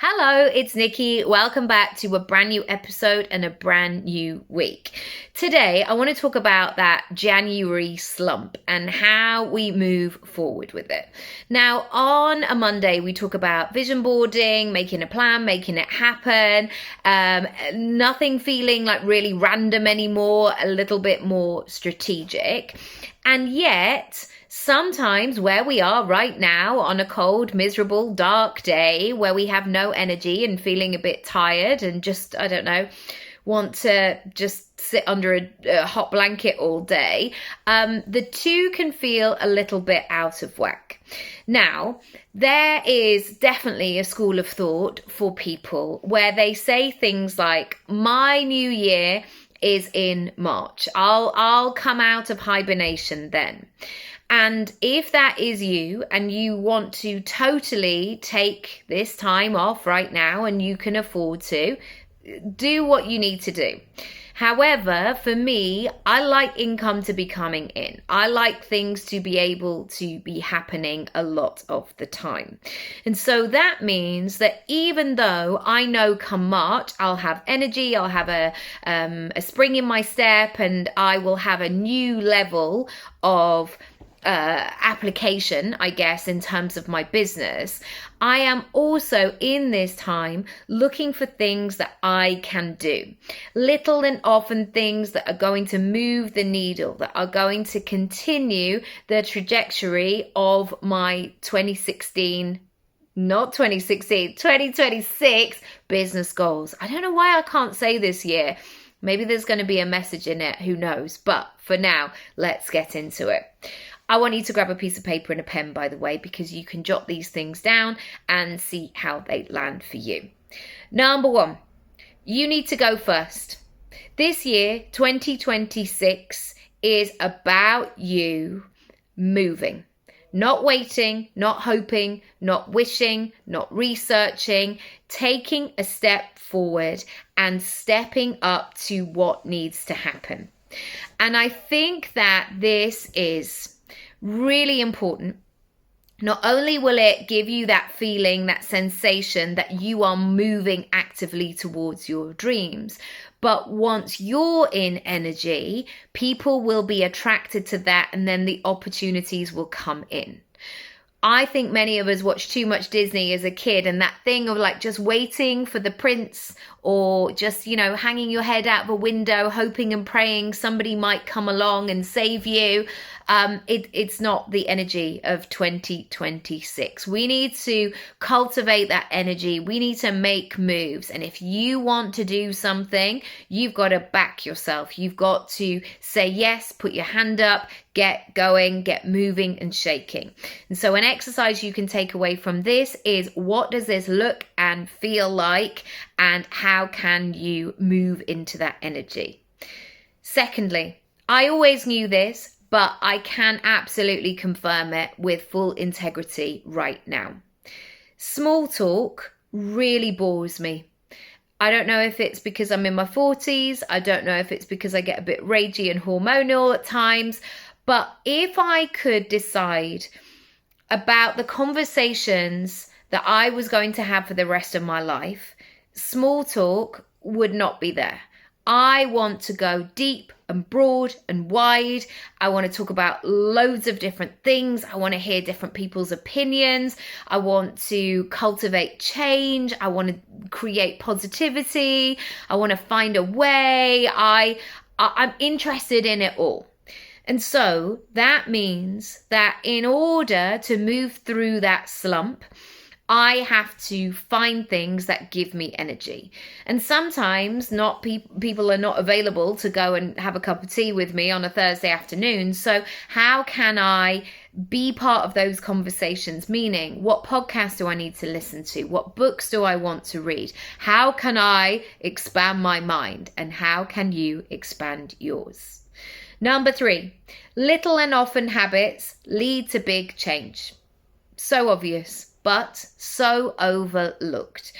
Hello, it's Nikki. Welcome back to a brand new episode and a brand new week. Today, I want to talk about that January slump and how we move forward with it. Now, on a Monday, we talk about vision boarding, making a plan, making it happen, nothing feeling like really random anymore, a little bit more strategic. And yet, sometimes where we are right now on a cold, miserable, dark day where we have no energy and feeling a bit tired and just, I don't know, want to just sit under a hot blanket all day, the two can feel a little bit out of whack. Now, there is definitely a school of thought for people where they say things like, my new year is in March. I'll come out of hibernation then. And if that is you and you want to totally take this time off right now and you can afford to, do what you need to do. However, for me, I like income to be coming in. I like things to be able to be happening a lot of the time. And so that means that even though I know come March, I'll have energy, I'll have a spring in my step, and I will have a new level of application, I guess, in terms of my business, I am also in this time looking for things that I can do. Little and often things that are going to move the needle, that are going to continue the trajectory of my 2026 business goals. I don't know why I can't say this year. Maybe there's going to be a message in it, who knows? But for now, let's get into it. I want you to grab a piece of paper and a pen, by the way, because you can jot these things down and see how they land for you. Number one, you need to go first. This year, 2026, is about you moving. Not waiting, not hoping, not wishing, not researching, taking a step forward and stepping up to what needs to happen. And I think that this is really important. Not only will it give you that feeling, that sensation that you are moving actively towards your dreams, but once you're in energy, people will be attracted to that and then the opportunities will come in. I think many of us watched too much Disney as a kid, and that thing of like just waiting for the prince or just, hanging your head out of a window, hoping and praying somebody might come along and save you. It's not the energy of 2026. We need to cultivate that energy. We need to make moves. And if you want to do something, you've got to back yourself. You've got to say yes, put your hand up, get going, get moving and shaking. And so an exercise you can take away from this is, what does this look and feel like, and how can you move into that energy? Secondly, I always knew this, but I can absolutely confirm it with full integrity right now. Small talk really bores me. I don't know if it's because I'm in my 40s. I don't know if it's because I get a bit ragey and hormonal at times. But if I could decide about the conversations that I was going to have for the rest of my life, small talk would not be there. I want to go deep and broad and wide. I want to talk about loads of different things. I want to hear different people's opinions. I want to cultivate change. I want to create positivity. I want to find a way. I'm interested in it all. And so that means that in order to move through that slump, I have to find things that give me energy. And sometimes people are not available to go and have a cup of tea with me on a Thursday afternoon. So how can I be part of those conversations? Meaning, what podcasts do I need to listen to? What books do I want to read? How can I expand my mind? And how can you expand yours? Number 3, little and often habits lead to big change. So obvious, but so overlooked.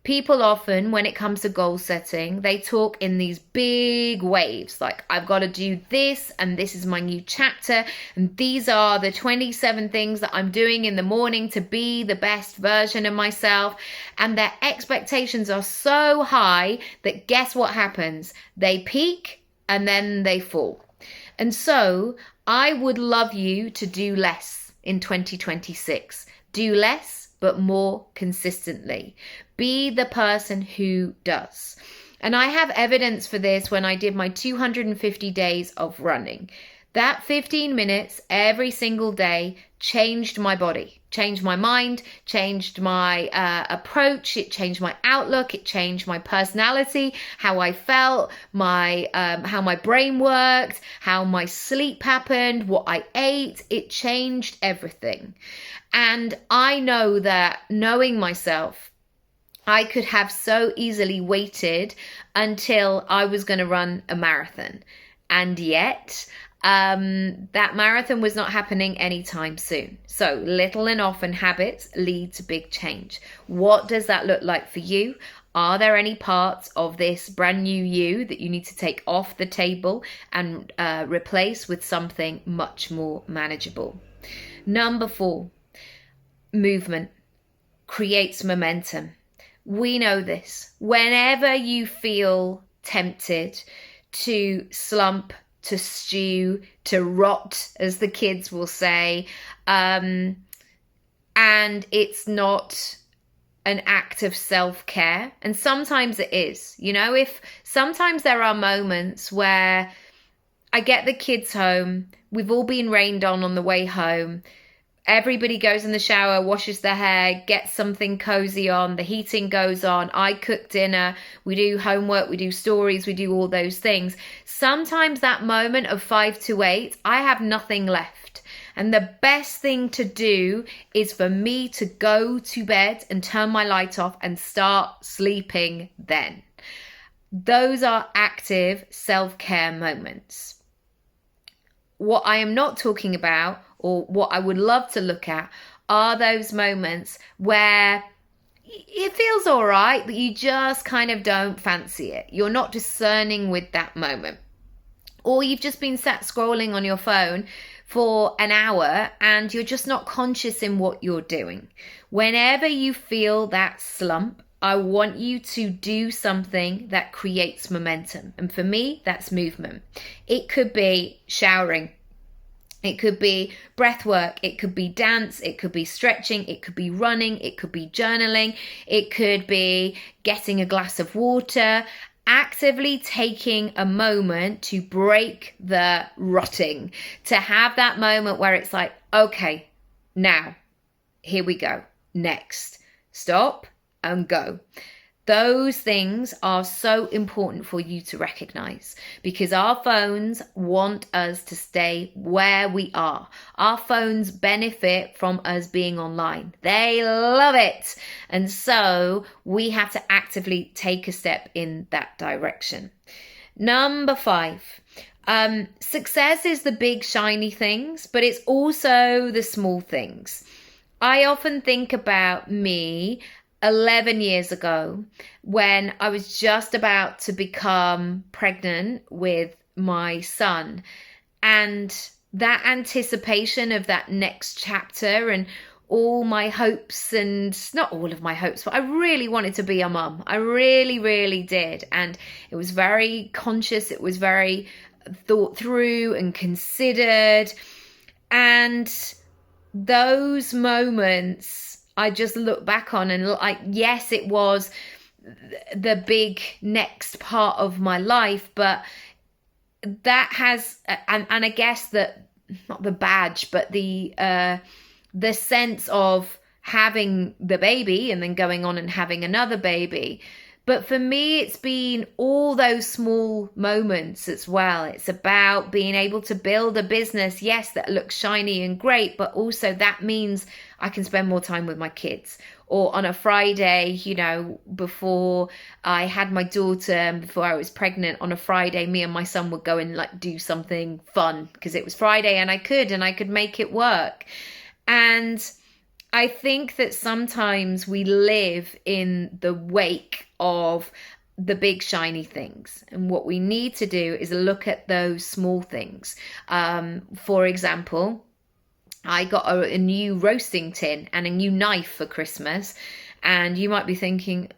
People often, when it comes to goal setting, they talk in these big waves, like I've got to do this, and this is my new chapter, and these are the 27 things that I'm doing in the morning to be the best version of myself. And their expectations are so high that guess what happens? They peak and then they fall. And so I would love you to do less in 2026. Do less, but more consistently. Be the person who does. And I have evidence for this when I did my 250 days of running. That 15 minutes every single day changed my body, changed my mind, changed my approach, it changed my outlook, it changed my personality, how I felt, how my brain worked, how my sleep happened, what I ate. It changed everything. And I know that, knowing myself, I could have so easily waited until I was going to run a marathon. And yet, that marathon was not happening anytime soon. So little and often habits lead to big change. What does that look like for you? Are there any parts of this brand new you that you need to take off the table and replace with something much more manageable? Number 4, movement creates momentum. We know this. Whenever you feel tempted to slump, to stew, to rot, as the kids will say, and it's not an act of self-care, and sometimes it is, if sometimes there are moments where I get the kids home, we've all been rained on the way home, everybody goes in the shower, washes their hair, gets something cozy on, the heating goes on, I cook dinner, we do homework, we do stories, we do all those things. Sometimes that moment of 5 to 8, I have nothing left. And the best thing to do is for me to go to bed and turn my light off and start sleeping then. Those are active self-care moments. What I am not talking about, or what I would love to look at, are those moments where it feels all right, but you just kind of don't fancy it. You're not discerning with that moment. Or you've just been sat scrolling on your phone for an hour and you're just not conscious in what you're doing. Whenever you feel that slump, I want you to do something that creates momentum. And for me, that's movement. It could be showering. It could be breath work, it could be dance, it could be stretching, it could be running, it could be journaling, it could be getting a glass of water, actively taking a moment to break the rutting, to have that moment where it's like, okay, now, here we go, next, stop and go. Those things are so important for you to recognize, because our phones want us to stay where we are. Our phones benefit from us being online. They love it. And so we have to actively take a step in that direction. Number 5, success is the big shiny things, but it's also the small things. I often think about me 11 years ago when I was just about to become pregnant with my son, and that anticipation of that next chapter and all my hopes, and not all of my hopes, but I really wanted to be a mum. I really, really did. And it was very conscious. It was very thought through and considered. And those moments I just look back on and like, yes, it was the big next part of my life, but that has, and I guess that, not the badge, but the sense of having the baby and then going on and having another baby. But for me, it's been all those small moments as well. It's about being able to build a business, yes, that looks shiny and great, but also that means I can spend more time with my kids. Or on a Friday, before I had my daughter, before I was pregnant, on a Friday, me and my son would go and like do something fun because it was Friday and I could make it work. And I think that sometimes we live in the wake of the big shiny things. And what we need to do is look at those small things. For example, I got a new roasting tin and a new knife for Christmas. And you might be thinking,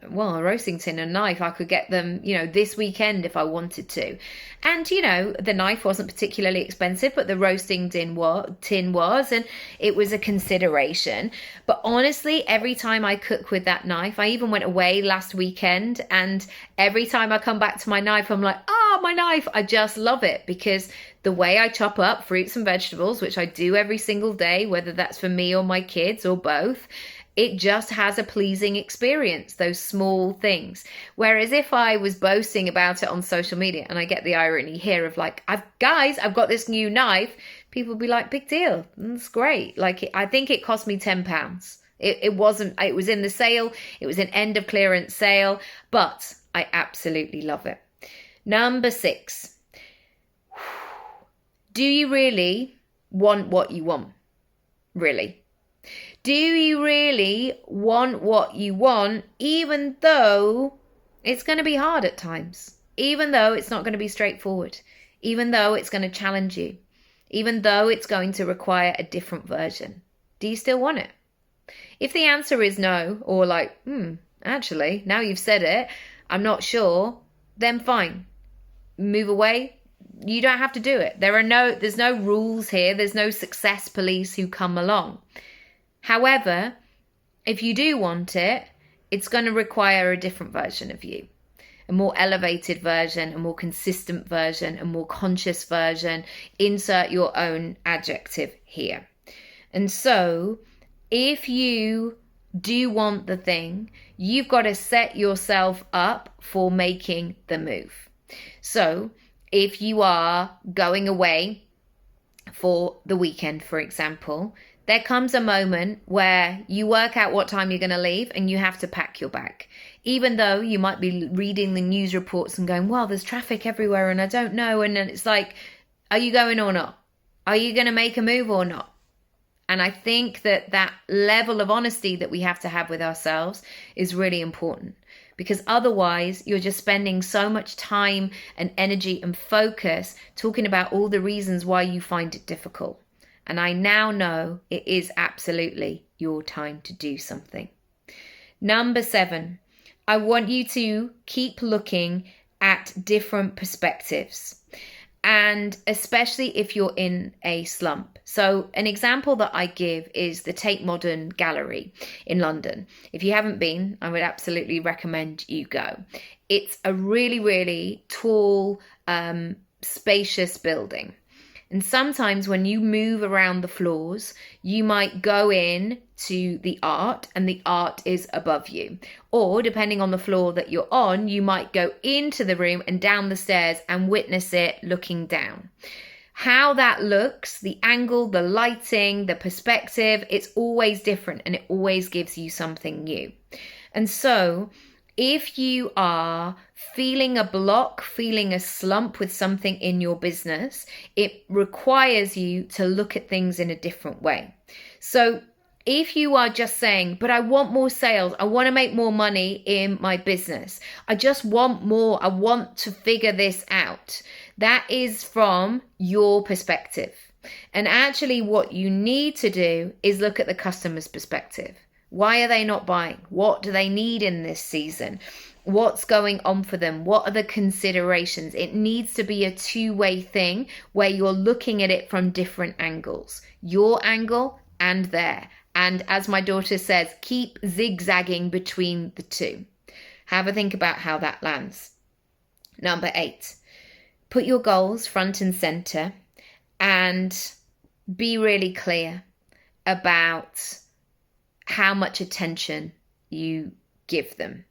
well, a roasting tin and a knife, I could get them, this weekend if I wanted to. And, the knife wasn't particularly expensive, but the roasting tin was, and it was a consideration. But honestly, every time I cook with that knife, I even went away last weekend, and every time I come back to my knife, I'm like, my knife. I just love it because the way I chop up fruits and vegetables, which I do every single day, whether that's for me or my kids or both, it just has a pleasing experience, those small things. Whereas if I was boasting about it on social media, and I get the irony here of like, I've got this new knife, people would be like, big deal, that's great. Like, I think it cost me £10. It was in the sale, it was an end of clearance sale, but I absolutely love it. Number 6, do you really want what you want? Really? Do you really want what you want, even though it's going to be hard at times, even though it's not going to be straightforward, even though it's going to challenge you, even though it's going to require a different version? Do you still want it? If the answer is no, or like, actually, now you've said it, I'm not sure, then fine. Move away. You don't have to do it. There's no rules here. There's no success police who come along. However, if you do want it, it's going to require a different version of you, a more elevated version, a more consistent version, a more conscious version. Insert your own adjective here. And so if you do want the thing, you've got to set yourself up for making the move. So if you are going away for the weekend, for example, there comes a moment where you work out what time you're going to leave and you have to pack your bag. Even though you might be reading the news reports and going, well, there's traffic everywhere and I don't know. And then it's like, are you going or not? Are you going to make a move or not? And I think that level of honesty that we have to have with ourselves is really important, because otherwise you're just spending so much time and energy and focus talking about all the reasons why you find it difficult. And I now know it is absolutely your time to do something. Number 7, I want you to keep looking at different perspectives. And especially if you're in a slump. So an example that I give is the Tate Modern Gallery in London. If you haven't been, I would absolutely recommend you go. It's a really, really tall, spacious building. And sometimes when you move around the floors, you might go in to the art and the art is above you. Or depending on the floor that you're on, you might go into the room and down the stairs and witness it looking down. How that looks, the angle, the lighting, the perspective, it's always different and it always gives you something new. And so if you are feeling a block, feeling a slump with something in your business, it requires you to look at things in a different way. So if you are just saying, but I want more sales, I want to make more money in my business, I just want more, I want to figure this out, that is from your perspective. And actually what you need to do is look at the customer's perspective. Why are they not buying? What do they need in this season? What's going on for them? What are the considerations? It needs to be a two-way thing where you're looking at it from different angles, your angle and their. And as my daughter says, keep zigzagging between the two. Have a think about how that lands. Number 8, put your goals front and center and be really clear about how much attention you give them.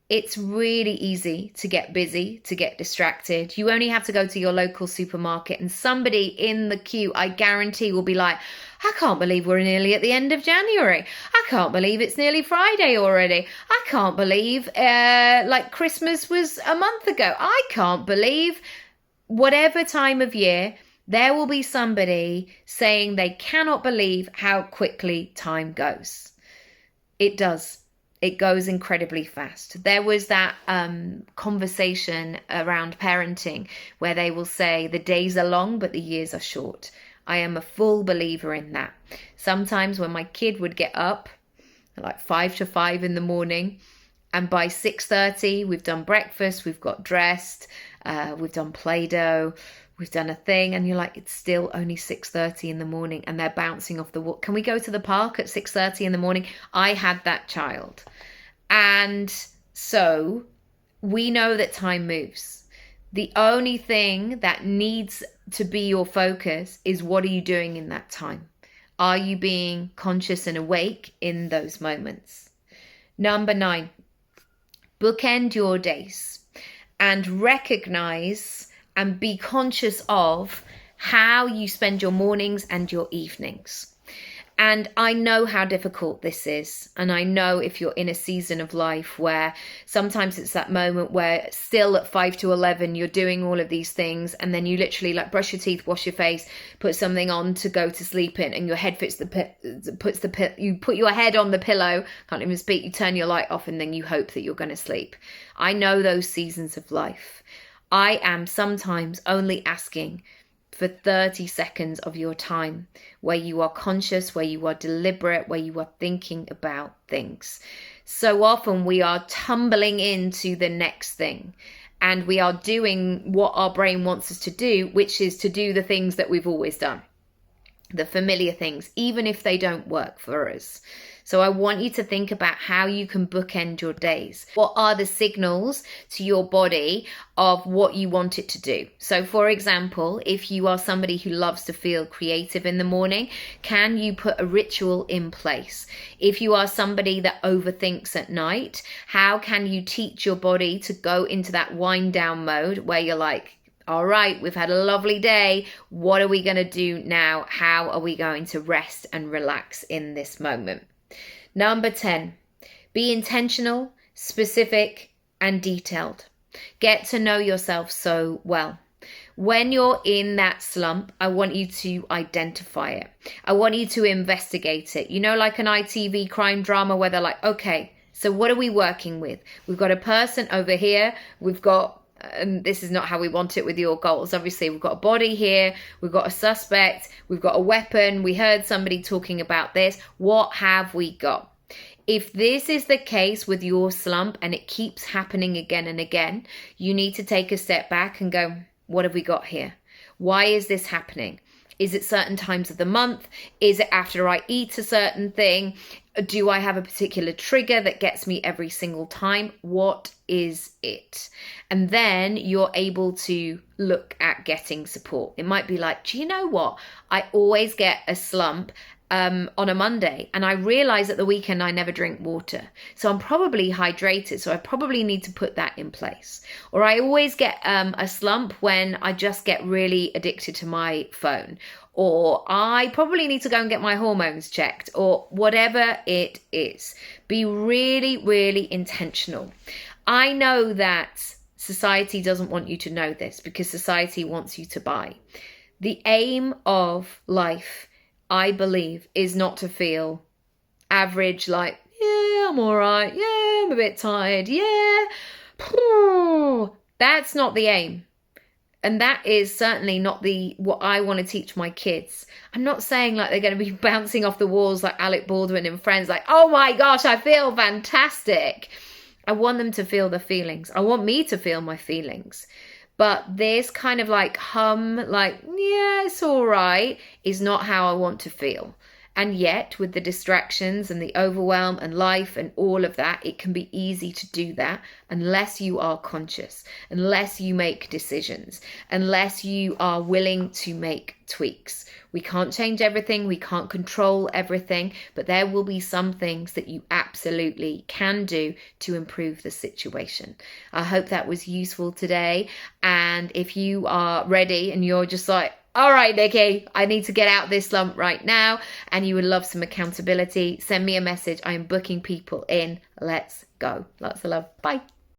It's really easy to get busy, to get distracted. You only have to go to your local supermarket and somebody in the queue, I guarantee, will be like, I can't believe we're nearly at the end of January. I can't believe it's nearly Friday already. I can't believe like Christmas was a month ago. I can't believe whatever time of year There will be somebody saying they cannot believe how quickly time goes. It does. It goes incredibly fast. There was that conversation around parenting where they will say the days are long, but the years are short. I am a full believer in that. Sometimes when my kid would get up at like 5 to 5 in the morning, and by 6:30, we've done breakfast, we've got dressed, we've done Play-Doh, we've done a thing, and you're like, it's still only 6:30 in the morning, and they're bouncing off the wall. Can we go to the park at 6:30 in the morning? I had that child. And so we know that time moves. The only thing that needs to be your focus is, what are you doing in that time? Are you being conscious and awake in those moments? Number 9, bookend your days and recognize and be conscious of how you spend your mornings and your evenings. And I know how difficult this is. And I know if you're in a season of life where sometimes it's that moment where still at 5 to 11, you're doing all of these things. And then you literally like brush your teeth, wash your face, put something on to go to sleep in. And your head you put your head on the pillow, can't even speak, you turn your light off, and then you hope that you're going to sleep. I know those seasons of life. I am sometimes only asking for 30 seconds of your time where you are conscious, where you are deliberate, where you are thinking about things. So often we are tumbling into the next thing, and we are doing what our brain wants us to do, which is to do the things that we've always done, the familiar things, even if they don't work for us. So I want you to think about how you can bookend your days. What are the signals to your body of what you want it to do? So for example, if you are somebody who loves to feel creative in the morning, can you put a ritual in place? If you are somebody that overthinks at night, how can you teach your body to go into that wind down mode where you're like, all right, we've had a lovely day. What are we going to do now? How are we going to rest and relax in this moment? Number 10, be intentional, specific, and detailed. Get to know yourself so well. When you're in that slump, I want you to identify it. I want you to investigate it. You know, like an ITV crime drama where they're like, okay, so what are we working with? We've got a person over here. We've got, and this is not how we want it with your goals. Obviously, we've got a body here. We've got a suspect. We've got a weapon. We heard somebody talking about this. What have we got? If this is the case with your slump and it keeps happening again and again, you need to take a step back and go, what have we got here? Why is this happening? Is it certain times of the month? Is it after I eat a certain thing? Do I have a particular trigger that gets me every single time? What is it? And then you're able to look at getting support. It might be like, do you know what? I always get a slump on a Monday, and I realize at the weekend I never drink water, so I'm probably hydrated, so I probably need to put that in place. Or I always get a slump when I just get really addicted to my phone, or I probably need to go and get my hormones checked, or whatever it is. Be really, really intentional. I know that society doesn't want you to know this because society wants you to buy. The aim of life, I believe, is not to feel average, like, yeah, I'm all right. Yeah, I'm a bit tired. Yeah. That's not the aim. And that is certainly not what I want to teach my kids. I'm not saying like they're going to be bouncing off the walls like Alec Baldwin in Friends, like, oh my gosh, I feel fantastic. I want them to feel the feelings. I want me to feel my feelings. But this kind of like hum, like, yeah, it's all right, is not how I want to feel. And yet, with the distractions and the overwhelm and life and all of that, it can be easy to do that unless you are conscious, unless you make decisions, unless you are willing to make tweaks. We can't change everything. We can't control everything, but there will be some things that you absolutely can do to improve the situation. I hope that was useful today. And if you are ready and you're just like, all right, Nicky, I need to get out this slump right now, and you would love some accountability, send me a message. I am booking people in. Let's go. Lots of love. Bye.